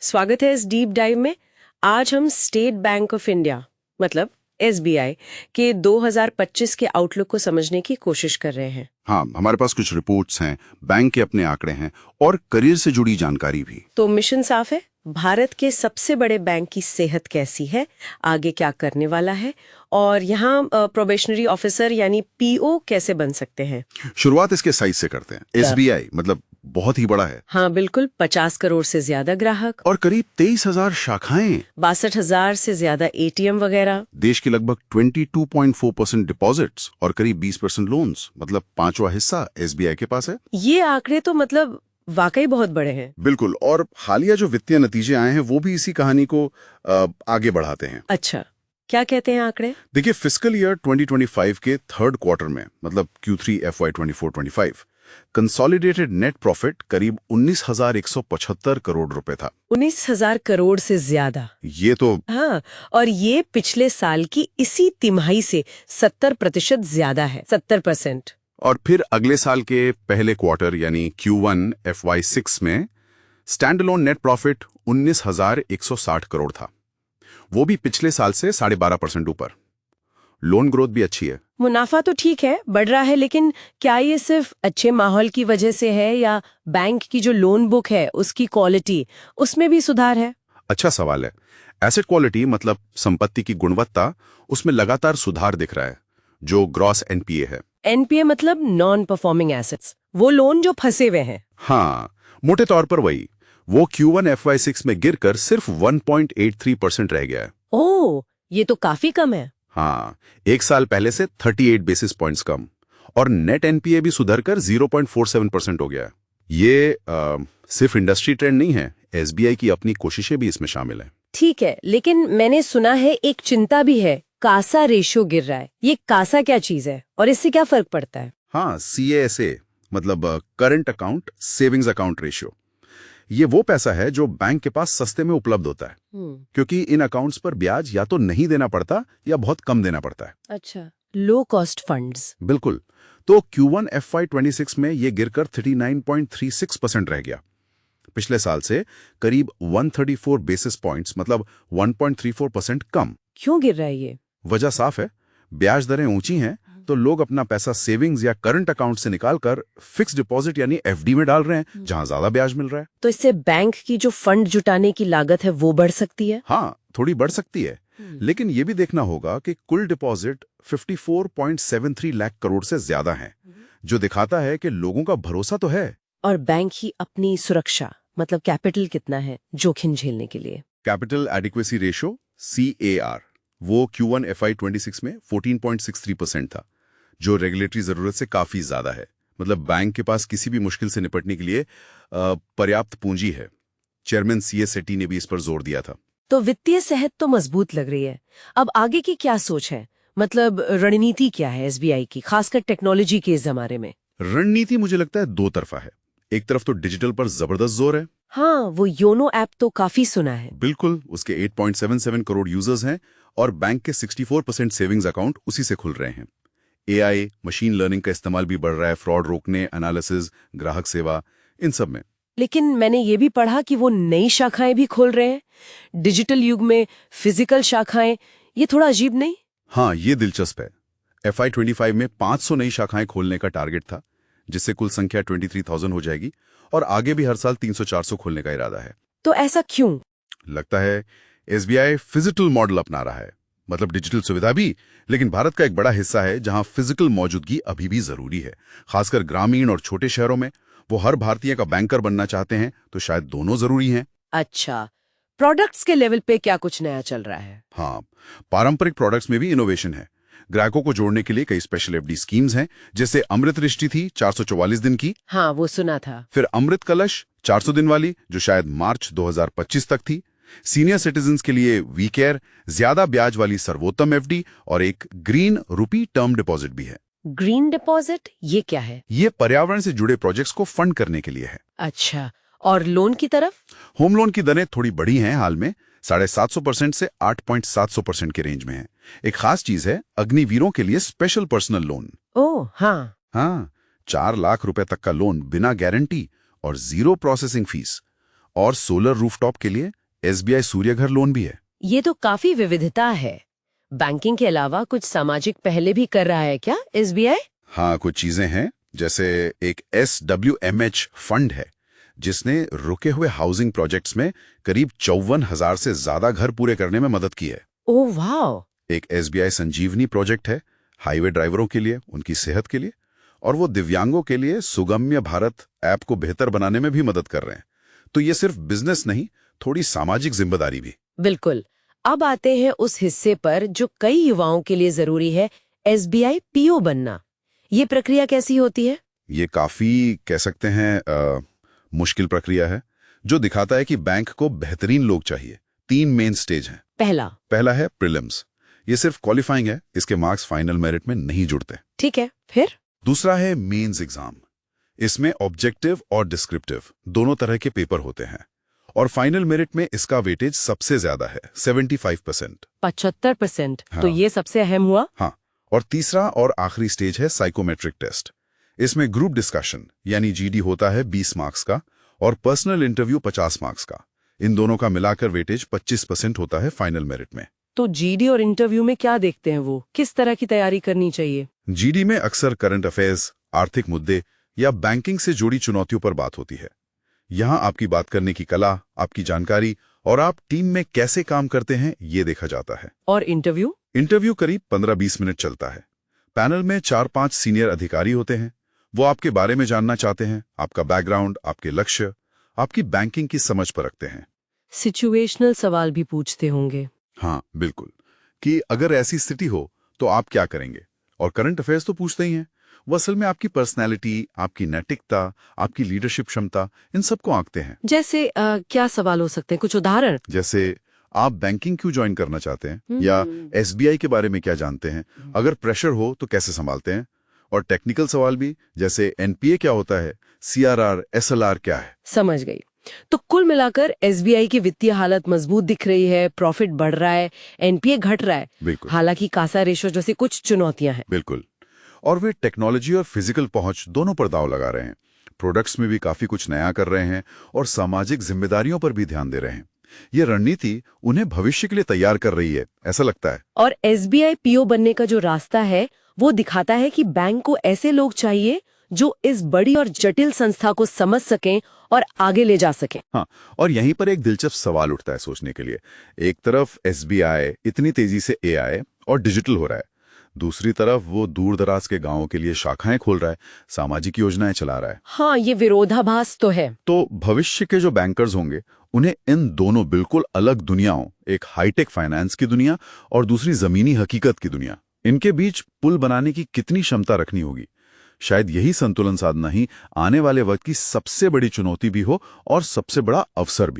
स्वागत है इस डीप डाइव में। आज हम स्टेट बैंक ऑफ इंडिया मतलब एसबीआई के 2025 के आउटलुक को समझने की कोशिश कर रहे हैं। हाँ, हमारे पास कुछ रिपोर्ट्स हैं, बैंक के अपने आंकड़े हैं और करियर से जुड़ी जानकारी भी। तो मिशन साफ है, भारत के सबसे बड़े बैंक की सेहत कैसी है, आगे क्या करने वाला है और यहाँ प्रोबेशनरी ऑफिसर यानी पीओ कैसे बन सकते हैं। शुरुआत इसके साइज से करते हैं। एसबीआई मतलब बहुत ही बड़ा है। हाँ बिल्कुल, 50 करोड़ से ज्यादा ग्राहक और करीब 23,000 शाखाएं, 62,000 से ज्यादा एटीएम वगैरह, देश की लगभग 22.4% डिपॉजिट्स और करीब 20% लोन्स, मतलब पांचवा हिस्सा एसबीआई के पास है। ये आंकड़े तो मतलब वाकई बहुत बड़े हैं। बिल्कुल, और हालिया जो वित्तीय नतीजे आए हैं वो भी इसी कहानी को आगे बढ़ाते हैं। अच्छा, क्या कहते हैं आंकड़े? देखिए, फिस्कल ईयर 2025 के थर्ड क्वार्टर में मतलब Q3 FY 24-25 consolidated net profit करीब 19,175 करोड़ रुपए था। 19,000 करोड़ से ज्यादा। ये तो हाँ, और ये पिछले साल की इसी तिमाही से 70% ज्यादा है, 70%। और फिर अगले साल के पहले क्वार्टर यानी Q1 FY 6 में स्टैंडअलोन नेट प्रॉफिट 19,160 करोड़ था। वो भी पिछले साल से 12.5% ऊपर। लोन ग्रोथ भी अच्छी है। मुनाफा तो ठीक है, बढ़ रहा है, लेकिन क्या ये सिर्फ अच्छे माहौल की वजह से है या बैंक की जो लोन बुक है उसकी क्वालिटी, उसमें भी सुधार है? अच्छा सवाल है। एसेट क्वालिटी मतलब संपत्ति की गुणवत्ता, उसमें लगातार सुधार दिख रहा है, जो ग्रॉस एनपीए है। एनपीए मतलब नॉन परफॉर्मिंग एसेट्स, वो लोन जो फंसे हुए हैं। हाँ, मोटे तौर पर वही। वो Q1 FY 6 में गिरकर सिर्फ 1.83% रह गया है। ओह, ये तो काफी कम है। हाँ, एक साल पहले से 38 बेसिस पॉइंट्स कम। और नेट एनपीए भी सुधरकर 0.47% हो गया है। ये सिर्फ इंडस्ट्री ट्रेंड नहीं है, एसबीआई की अपनी कोशिशें भी इसमें शामिल हैं। ठीक है, लेकिन मैंने सुना है एक चिंता भी है, कासा रेशियो गिर रहा है। ये कासा क्या चीज है और इससे क्या फर्क पड़ता है? हाँ, CASA मतलब current account savings account ratio. ये वो पैसा है जो बैंक के पास सस्ते में उपलब्ध होता है, क्योंकि इन अकाउंट्स पर ब्याज या तो नहीं देना पड़ता या बहुत कम देना पड़ता है। अच्छा, लो कॉस्ट फंड्स। बिल्कुल। तो Q1 FY 26 में ये गिरकर 39.36% रह गया। पिछले साल से करीब 134 बेसिस पॉइंट्स मतलब 1.34% कम। क्यों गिर रहा है ये? वजह साफ है, ब्याज दरें ऊंची हैं तो लोग अपना पैसा सेविंग्स या करंट अकाउंट से निकालकर फिक्स डिपॉजिट यानी एफडी में डाल रहे हैं, जहां ज्यादा ब्याज मिल रहा है। तो इससे बैंक की जो फंड जुटाने की लागत है वो बढ़ सकती है? हाँ, थोड़ी बढ़ सकती है, लेकिन ये भी देखना होगा कि कुल डिपॉजिट 54.73 लाख करोड़ से ज्यादा है, जो दिखाता है कि लोगों का भरोसा तो है। और बैंक ही अपनी सुरक्षा मतलब कैपिटल कितना है जोखिम झेलने के लिए? कैपिटल एडिक्वेसी रेशियो CAR वो Q1 FY 26 में 14.63% था, जो रेगुलेटरी जरूरत से काफी ज्यादा है। मतलब बैंक के पास किसी भी मुश्किल से निपटने के लिए पर्याप्त पूंजी है। चेयरमैन CS सेट्टी ने भी इस पर जोर दिया था। तो वित्तीय सेहत तो मजबूत लग रही है। अब आगे की क्या सोच है, मतलब रणनीति क्या है एसबीआई की, खासकर टेक्नोलॉजी के इस जमाने में? रणनीति मुझे लगता है दो तरफा है। एक तरफ तो डिजिटल पर जबरदस्त जोर है। हाँ, वो योनो ऐप तो काफी सुना है। बिल्कुल, उसके 8.77 करोड़ यूजर्स हैं और बैंक के 64% सेविंग्स अकाउंट उसी से खुल रहे हैं। AI, मशीन लर्निंग का इस्तेमाल भी बढ़ रहा है, फ्रॉड रोकने, एनालिसिस, ग्राहक सेवा, इन सब में। लेकिन मैंने ये भी पढ़ा कि वो नई शाखाएं भी खोल रहे हैं। डिजिटल युग में फिजिकल शाखाएं, ये थोड़ा अजीब नहीं? हाँ, ये दिलचस्प है। FY 25 में 500 नई शाखाएं खोलने का टारगेट था, जिससे कुल संख्या 23,000 हो जाएगी और आगे भी हर साल 300-400 खोलने का इरादा है। तो ऐसा क्यों? लगता है SBI फिजिकल मॉडल अपना रहा है, मतलब डिजिटल सुविधा भी, लेकिन भारत का एक बड़ा हिस्सा है जहां फिजिकल मौजूदगी अभी भी जरूरी है, खासकर ग्रामीण और छोटे शहरों में। वो हर भारतीय का बैंकर बनना चाहते हैं, तो शायद दोनों जरूरी हैं। अच्छा, प्रोडक्ट्स के लेवल पे क्या कुछ नया चल रहा है? हाँ, पारंपरिक प्रोडक्ट्स में भी इनोवेशन है। ग्राहकों को जोड़ने के लिए कई स्पेशल एफडी स्कीम्स हैं, जैसे अमृत दृष्टि थी 444 दिन की। हाँ, वो सुना था। फिर अमृत कलश 400 दिन वाली, जो शायद मार्च 2025 तक थी। सीनियर सिटीजन्स के लिए वी केयर, ज्यादा ब्याज वाली सर्वोत्तम एफडी और एक ग्रीन रुपी टर्म डिपॉजिट भी है। ग्रीन डिपॉजिट ये क्या है? ये पर्यावरण से जुड़े प्रोजेक्ट्स को फंड करने के लिए है। अच्छा, और लोन की तरफ? होम लोन की दरें थोड़ी बढ़ी हैं हाल में, 750% से 8.7% के रेंज में है। एक खास चीज है अग्निवीरों के लिए स्पेशल पर्सनल लोन। ओह हाँ, 4 लाख रुपए तक का लोन बिना गारंटी और 0 प्रोसेसिंग फीस। और सोलर रूफटॉप के लिए SBI सूर्य घर लोन भी है। ये तो काफी विविधता है। बैंकिंग के अलावा कुछ सामाजिक पहले भी कर रहा है क्या SBI? हाँ, कुछ चीजें हैं, जैसे एक SWMH फंड है जिसने रुके हुए हाउसिंग प्रोजेक्ट्स में करीब 54,000 से ज्यादा घर पूरे करने में मदद की है। ओह वाह। एक SBI संजीवनी प्रोजेक्ट है हाईवे ड्राइवरों के लिए, उनकी सेहत के लिए, और वो दिव्यांगों के लिए सुगम्य भारत ऐप को बेहतर बनाने में भी मदद कर रहे हैं। तो ये सिर्फ बिजनेस नहीं, थोड़ी सामाजिक जिम्मेदारी भी। बिल्कुल। अब आते हैं उस हिस्से पर जो कई युवाओं के लिए जरूरी है, SBI PO बनना। ये प्रक्रिया कैसी होती है? ये काफी कह सकते हैं मुश्किल प्रक्रिया है, जो दिखाता है कि बैंक को बेहतरीन लोग चाहिए। 3 मेन स्टेज हैं। पहला है प्रीलिम्स। ये सिर्फ क्वालिफाइंग है, इसके मार्क्स फाइनल मेरिट में नहीं जुड़ते। ठीक है, फिर? दूसरा है मेंस एग्जाम। इसमें ऑब्जेक्टिव और डिस्क्रिप्टिव दोनों तरह के पेपर होते हैं, और फाइनल मेरिट में इसका वेटेज सबसे ज्यादा है, 75%। 75%? हाँ। तो ये सबसे अहम हुआ। हाँ, और तीसरा और आखिरी स्टेज है साइकोमेट्रिक टेस्ट। इसमें ग्रुप डिस्कशन यानी GD होता है 20 मार्क्स का, और पर्सनल इंटरव्यू 50 मार्क्स का। इन दोनों का मिलाकर वेटेज 25% होता है फाइनल मेरिट में। तो GD और इंटरव्यू में क्या देखते हैं वो? किस तरह की तैयारी करनी चाहिए? GD में अक्सर करंट अफेयर्स, आर्थिक मुद्दे या बैंकिंग से जुड़ी चुनौतियों पर बात होती है। यहाँ आपकी बात करने की कला, आपकी जानकारी और आप टीम में कैसे काम करते हैं, ये देखा जाता है। और इंटरव्यू? इंटरव्यू करीब 15-20 मिनट चलता है। पैनल में 4-5 सीनियर अधिकारी होते हैं। वो आपके बारे में जानना चाहते हैं, आपका बैकग्राउंड, आपके लक्ष्य, आपकी बैंकिंग की समझ परखते हैं। सिचुएशनल सवाल भी पूछते होंगे। हाँ बिल्कुल, कि अगर ऐसी स्थिति हो तो आप क्या करेंगे। और करंट अफेयर्स तो पूछते ही हैं। वो असल में आपकी पर्सनैलिटी, आपकी नैतिकता, आपकी लीडरशिप क्षमता, इन सबको आंकते हैं। जैसे क्या सवाल हो सकते हैं? कुछ उदाहरण? जैसे आप बैंकिंग क्यों ज्वाइन करना चाहते हैं, या SBI के बारे में क्या जानते हैं, अगर प्रेशर हो तो कैसे संभालते हैं। और टेक्निकल सवाल भी, जैसे NPA क्या होता है, CRR, SLR क्या है। समझ गई। तो कुल मिलाकर SBI की वित्तीय हालत मजबूत दिख रही है, प्रॉफिट बढ़ रहा है, NPA घट रहा है। बिल्कुल। हालांकि कासा रेशो जैसी कुछ चुनौतियां हैं। बिल्कुल। और वे टेक्नोलॉजी और फिजिकल पहुंच दोनों पर दांव लगा रहे हैं। प्रोडक्ट्स में भी काफी कुछ नया कर रहे हैं और सामाजिक जिम्मेदारियों पर भी ध्यान दे रहे हैं। ये रणनीति उन्हें भविष्य के लिए तैयार कर रही है, ऐसा लगता है। और SBI PO बनने का जो रास्ता है वो दिखाता है कि बैंक को ऐसे लोग चाहिए जो इस बड़ी और जटिल संस्था को समझ सकें और आगे ले जा सकें। हाँ, और यहीं पर एक दिलचस्प सवाल उठता है सोचने के लिए। एक तरफ SBI इतनी तेजी से AI और डिजिटल हो रहा है, दूसरी तरफ वो दूर दराज के गांवों के लिए शाखाएं खोल रहा है, सामाजिक योजनाएं चला रहा है। हाँ, ये विरोधाभास तो है। तो भविष्य के जो बैंकर्स होंगे उन्हें इन दोनों बिल्कुल अलग दुनियाओं, एक हाईटेक फाइनेंस की दुनिया और दूसरी जमीनी हकीकत की दुनिया, इनके बीच पुल बनाने की कितनी क्षमता रखनी होगी। शायद यही संतुलन साधना ही आने वाले वक्त की सबसे बड़ी चुनौती भी हो और सबसे बड़ा अवसर भी।